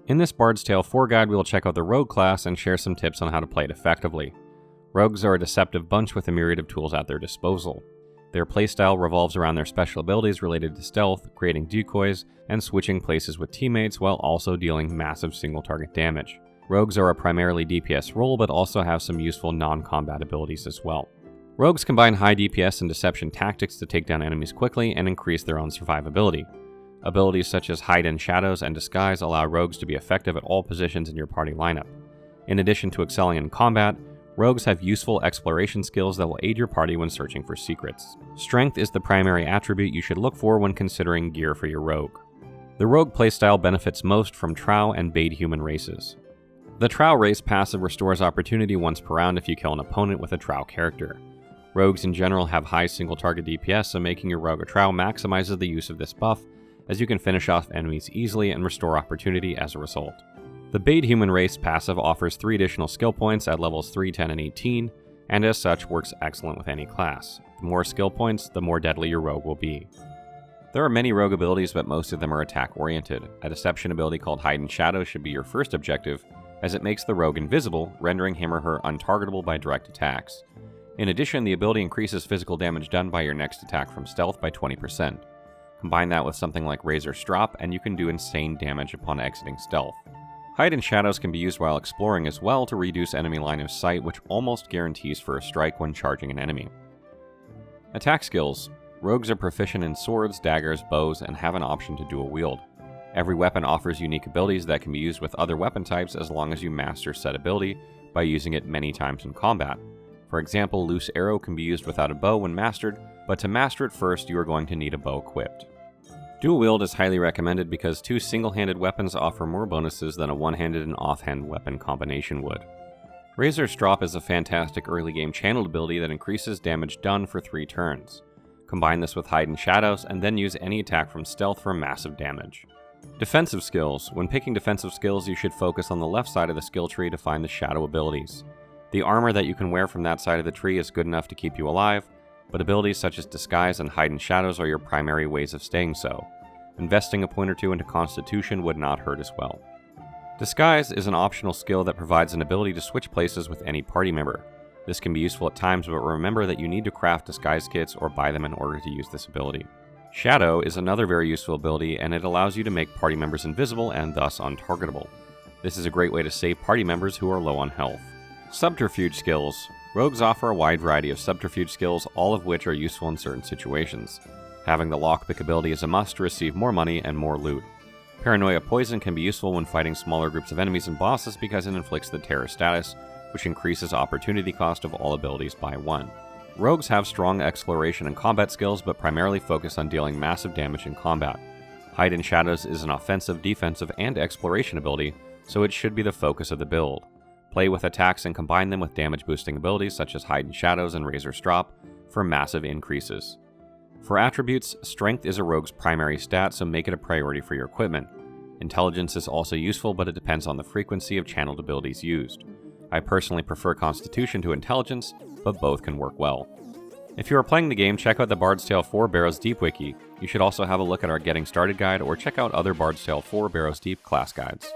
In this Bard's Tale 4 guide, we will check out the Rogue class and share some tips on how to play it effectively. Rogues are a deceptive bunch with a myriad of tools at their disposal. Their playstyle revolves around their special abilities related to stealth, creating decoys, and switching places with teammates while also dealing massive single-target damage. Rogues are a primarily DPS role, but also have some useful non-combat abilities as well. Rogues combine high DPS and deception tactics to take down enemies quickly and increase their own survivability. Abilities such as Hide in Shadows and Disguise allow rogues to be effective at all positions in your party lineup. In addition to excelling in combat, rogues have useful exploration skills that will aid your party when searching for secrets. Strength is the primary attribute you should look for when considering gear for your rogue. The rogue playstyle benefits most from Trow and Bade human races. The Trow race passive restores opportunity once per round if you kill an opponent with a Trow character. Rogues in general have high single target DPS, so making your rogue a Trow maximizes the use of this buff, as you can finish off enemies easily and restore opportunity as a result. The Bade human race passive offers 3 additional skill points at levels 3, 10, and 18, and as such works excellent with any class. The more skill points, the more deadly your rogue will be. There are many rogue abilities, but most of them are attack-oriented. A deception ability called Hide in Shadows should be your first objective, as it makes the rogue invisible, rendering him or her untargetable by direct attacks. In addition, the ability increases physical damage done by your next attack from stealth by 20%. Combine that with something like Razor Strop, and you can do insane damage upon exiting stealth. Hide in Shadows can be used while exploring as well to reduce enemy line of sight, which almost guarantees first strike when charging an enemy. Attack skills. Rogues are proficient in swords, daggers, bows, and have an option to dual wield. Every weapon offers unique abilities that can be used with other weapon types as long as you master said ability by using it many times in combat. For example, Loose Arrow can be used without a bow when mastered, but to master it first you are going to need a bow equipped. Dual wield is highly recommended because 2 single-handed weapons offer more bonuses than a one-handed and off-hand weapon combination would. Razor Strop is a fantastic early game channeled ability that increases damage done for 3 turns. Combine this with Hide in Shadows and then use any attack from stealth for massive damage. Defensive skills. When picking defensive skills, you should focus on the left side of the skill tree to find the shadow abilities. The armor that you can wear from that side of the tree is good enough to keep you alive, but abilities such as Disguise and Hide in Shadows are your primary ways of staying so. Investing a point or 2 into Constitution would not hurt as well. Disguise is an optional skill that provides an ability to switch places with any party member. This can be useful at times, but remember that you need to craft disguise kits or buy them in order to use this ability. Shadow is another very useful ability, and it allows you to make party members invisible and thus untargetable. This is a great way to save party members who are low on health. Subterfuge Skills. Rogues offer a wide variety of subterfuge skills, all of which are useful in certain situations. Having the lockpick ability is a must to receive more money and more loot. Paranoia Poison can be useful when fighting smaller groups of enemies and bosses because it inflicts the terror status, which increases opportunity cost of all abilities by 1. Rogues have strong exploration and combat skills, but primarily focus on dealing massive damage in combat. Hide in Shadows is an offensive, defensive, and exploration ability, so it should be the focus of the build. Play with attacks and combine them with damage boosting abilities such as Hide in Shadows and Razor Strop for massive increases. For attributes, Strength is a rogue's primary stat, so make it a priority for your equipment. Intelligence is also useful, but it depends on the frequency of channeled abilities used. I personally prefer Constitution to Intelligence, but both can work well. If you are playing the game, check out the Bard's Tale 4 Barrow's Deep Wiki. You should also have a look at our Getting Started guide or check out other Bard's Tale 4 Barrow's Deep class guides.